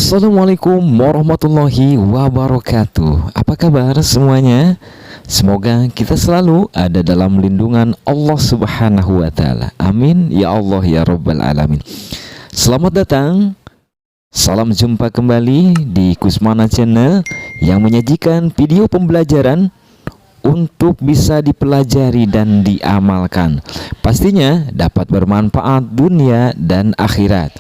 Assalamualaikum warahmatullahi wabarakatuh. Apa kabar semuanya? Semoga kita selalu ada dalam lindungan Allah Subhanahu wa Ta'ala. Amin ya Allah ya Rabbal Alamin. Selamat datang, salam jumpa kembali di Kusmana Channel yang menyajikan video pembelajaran untuk bisa dipelajari dan diamalkan. Pastinya dapat bermanfaat dunia dan akhirat.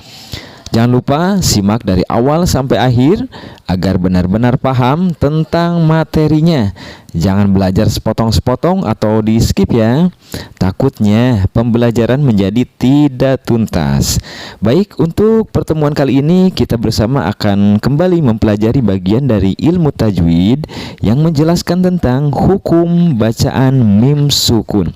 Jangan lupa simak dari awal sampai akhir agar benar-benar paham tentang materinya. Jangan belajar sepotong-sepotong atau di skip ya. Takutnya pembelajaran menjadi tidak tuntas. Baik, untuk pertemuan kali ini kita bersama akan kembali mempelajari bagian dari ilmu tajwid yang menjelaskan tentang hukum bacaan mim sukun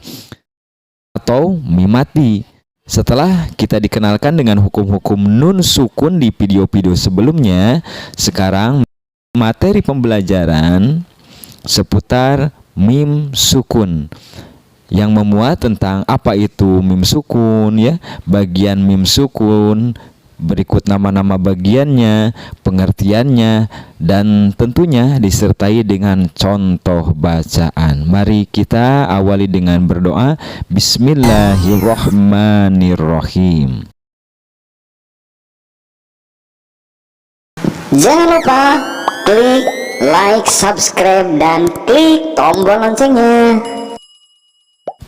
atau mim mati. Setelah kita dikenalkan dengan hukum-hukum nun sukun di video-video sebelumnya, sekarang materi pembelajaran seputar mim sukun yang memuat tentang apa itu mim sukun ya, bagian mim sukun, berikut nama-nama bagiannya, pengertiannya, dan tentunya disertai dengan contoh bacaan. Mari kita awali dengan berdoa. Bismillahirrahmanirrahim. Jangan lupa klik like, subscribe, dan klik tombol loncengnya.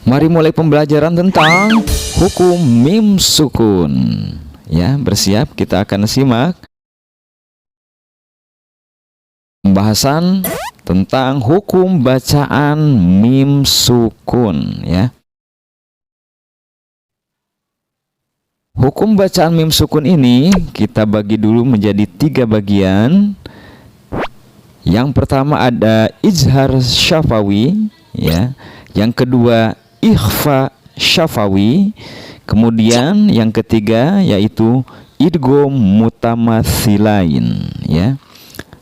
Mari mulai pembelajaran tentang hukum mim sukun. Ya, bersiap, kita akan simak pembahasan tentang hukum bacaan mim sukun ya. Hukum bacaan mim sukun ini kita bagi dulu menjadi 3 bagian. Yang pertama ada izhar syafawi ya. Yang kedua ikhfa syafawi. Kemudian yang ketiga yaitu idgham mutamatsilain ya.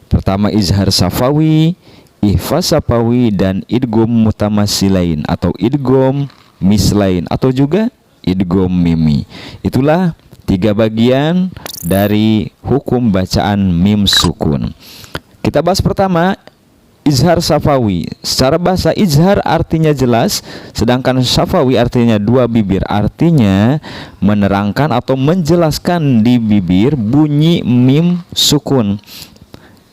Pertama izhar syafawi, ikhfa syafawi, dan idgham mutamatsilain atau idgham mislain atau juga idgham mimi. Itulah 3 bagian dari hukum bacaan mim sukun. Kita bahas pertama izhar syafawi. Secara bahasa izhar artinya jelas, sedangkan syafawi artinya 2 bibir, artinya menerangkan atau menjelaskan di bibir bunyi mim sukun.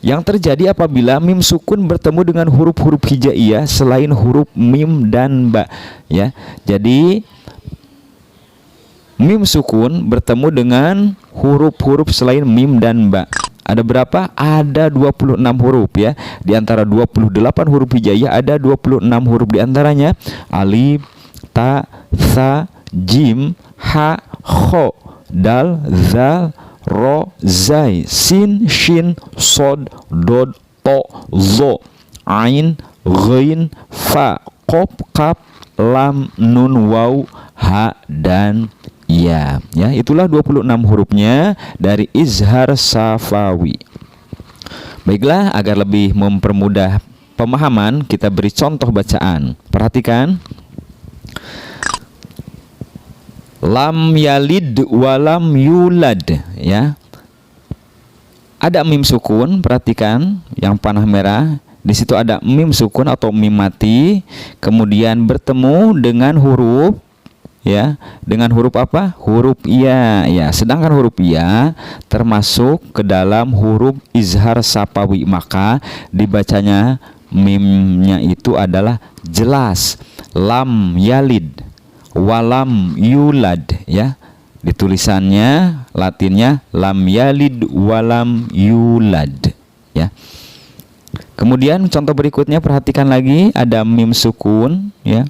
Yang terjadi apabila mim sukun bertemu dengan huruf-huruf hijaiyah selain huruf mim dan ba ya. Jadi mim sukun bertemu dengan huruf-huruf selain mim dan ba. Ada berapa? Ada 26 huruf ya. Di antara 28 huruf hijaiyah ada 26 huruf, di antaranya alif, ta, tha, jim, ha, kho, dal, zal, ro, zai, sin, shin, sod, dod, to, zo, ain, ghain, fa, qaf, kaf, lam, nun, waw, ha, dan ya, itulah 26 hurufnya dari izhar syafawi. Baiklah, agar lebih mempermudah pemahaman, kita beri contoh bacaan. Perhatikan. Lam yalid walam yulad ya. Ada mim sukun, perhatikan yang panah merah. Di situ ada mim sukun atau mim mati, kemudian bertemu dengan huruf ya, dengan huruf apa? Huruf ya ya. Sedangkan huruf ya termasuk ke dalam huruf izhar syafawi, maka dibacanya mimnya itu adalah jelas. Lam yalid walam yulad ya. Ditulisannya Latinnya lam yalid walam yulad ya. Kemudian contoh berikutnya, perhatikan lagi, ada mim sukun ya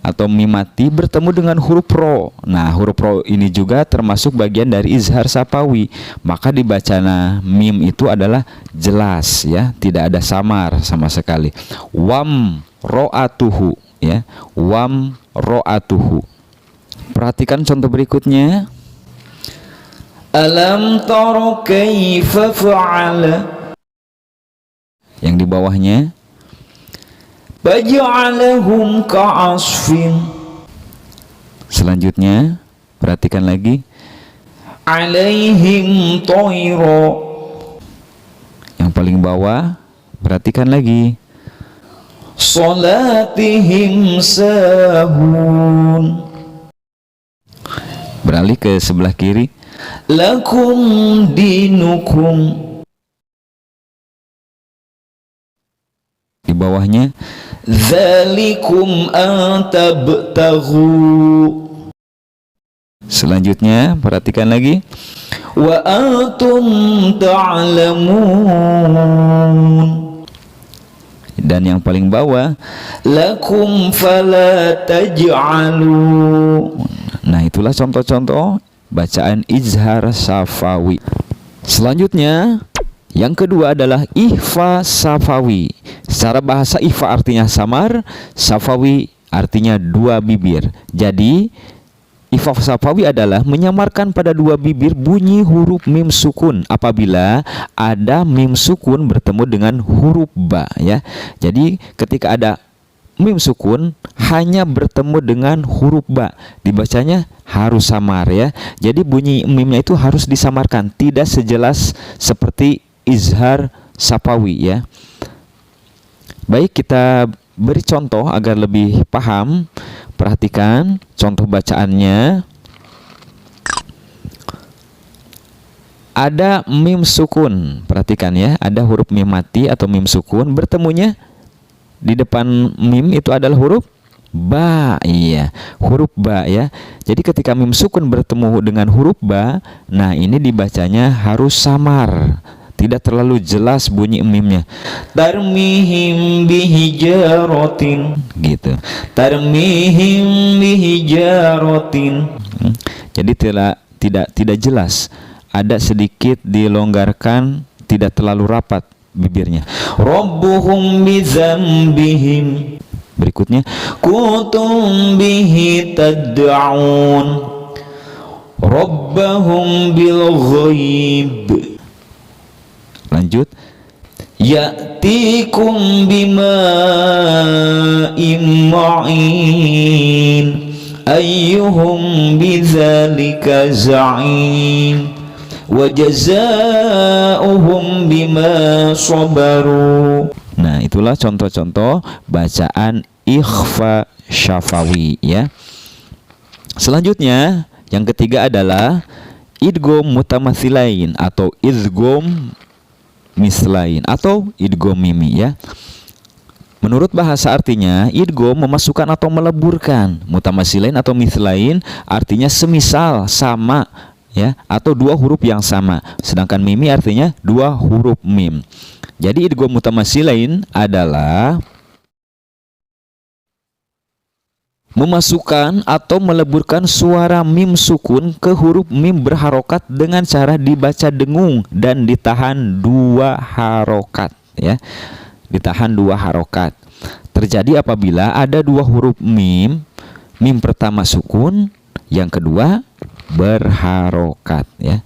atau mim mati bertemu dengan huruf ro. Nah, huruf ro ini juga termasuk bagian dari izhar syafawi, maka dibacana mim itu adalah jelas ya, tidak ada samar sama sekali. Wam ro'atuhu ya, wam ro'atuhu. Perhatikan contoh berikutnya. Alam tara kaifa fa'ala. Yang di bawahnya Baja'alahum ka'asfin. Selanjutnya perhatikan lagi. Alaihim toiro. Yang paling bawah, perhatikan lagi. Salatihim sahun. Beralih ke sebelah kiri. Lakum dinukum. Di bawahnya, dzalikum antabtaghu. Selanjutnya, perhatikan lagi. Wa antum ta'lamun. Dan yang paling bawah, lakum fala taj'alu. Nah, itulah contoh-contoh bacaan izhar syafawi. Selanjutnya, yang kedua adalah ihfa syafawi. Secara bahasa ihfa artinya samar, syafawi artinya dua bibir. Jadi ihfa syafawi adalah menyamarkan pada dua bibir bunyi huruf mim sukun apabila ada mim sukun bertemu dengan huruf ba, ya. Jadi ketika ada mim sukun hanya bertemu dengan huruf ba, dibacanya harus samar, ya. Jadi bunyi mimnya itu harus disamarkan, tidak sejelas seperti izhar syafawi, ya. Baik, kita beri contoh agar lebih paham. Perhatikan contoh bacaannya. Ada mim sukun, perhatikan ya, ada huruf mim mati atau mim sukun, bertemunya di depan mim itu adalah huruf ba, iya, huruf ba, ya. Jadi ketika mim sukun bertemu dengan huruf ba, nah ini dibacanya harus samar, tidak terlalu jelas bunyi mimnya. Tarmihim bihijaratin, gitu. Tarmihim bihijaratin. Jadi tidak jelas. Ada sedikit dilonggarkan, tidak terlalu rapat bibirnya. Rabbuhum bizambihim. Berikutnya, kuntum bihi tad'un. Rabbahum bil ghaib. Lanjut. Ya'tikum bima'in ma'in ayyuhum bidzalika za'im wa jazaohum bima sabaru. Nah, itulah contoh-contoh bacaan ikhfa syafawi, ya. Selanjutnya, yang ketiga adalah idgham mutamatsilain atau idgham mislain atau idgham mimi, ya. Menurut bahasa artinya, idgham memasukkan atau meleburkan, mutamatsilain atau mislain artinya semisal, sama, ya, atau dua huruf yang sama. Sedangkan mimi artinya dua huruf mim. Jadi idgham mutamatsilain adalah memasukkan atau meleburkan suara mim sukun ke huruf mim berharokat dengan cara dibaca dengung dan ditahan dua harokat, ya. Ditahan dua harokat. Terjadi apabila ada dua huruf mim, mim pertama sukun, yang kedua berharokat, ya.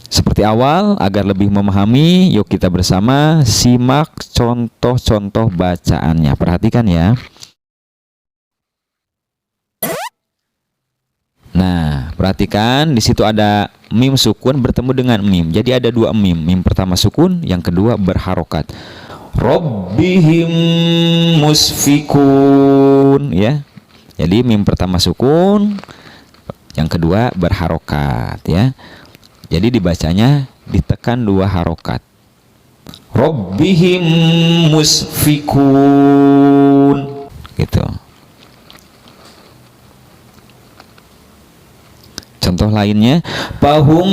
Seperti awal, agar lebih memahami, yuk kita bersama simak contoh-contoh bacaannya. Perhatikan ya. Nah, perhatikan di situ ada mim sukun bertemu dengan mim. Jadi ada dua mim. Mim pertama sukun, yang kedua berharokat. Rabbihim musfikun, ya. Jadi mim pertama sukun, yang kedua berharokat, ya. Jadi dibacanya ditekan dua harokat. Rabbihim musfikun, gitu. Contoh lainnya, fahum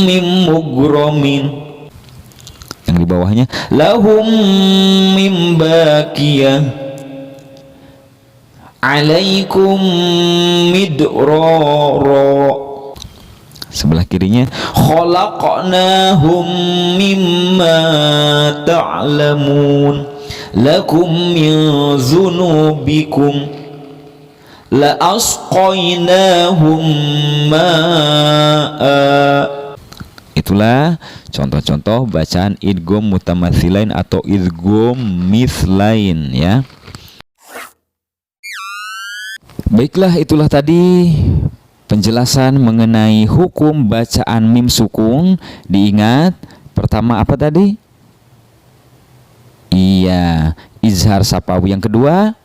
mim mughramin. Yang di bawahnya, lahum mim baqiyah alaikum midrara. Sebelah kirinya, khalaqnahum mimma ta'lamun lakum min zunubikum la asqainahum ma'a. Itulah contoh-contoh bacaan idgham mutamatsilain atau idgham mislain, ya. Baiklah, itulah tadi penjelasan mengenai hukum bacaan mim sukun. Diingat, pertama apa tadi? Ya, izhar sapawi. Yang kedua,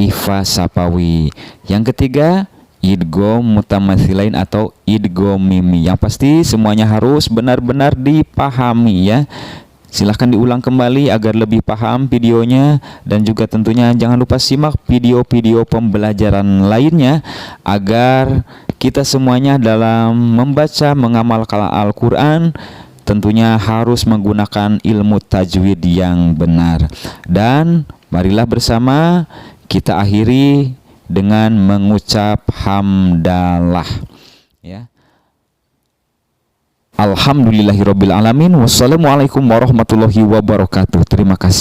ikhfa sapawi. Yang ketiga, idgham mutamatsilain atau idgham mimi. Yang pasti semuanya harus benar-benar dipahami ya. Silahkan diulang kembali agar lebih paham videonya, dan juga tentunya jangan lupa simak video-video pembelajaran lainnya agar kita semuanya dalam membaca mengamalkan Al-Quran tentunya harus menggunakan ilmu tajwid yang benar. Dan marilah bersama kita akhiri dengan mengucap hamdalah ya. Alhamdulillahirabbil alamin. Wassalamualaikum warahmatullahi wabarakatuh. Terima kasih.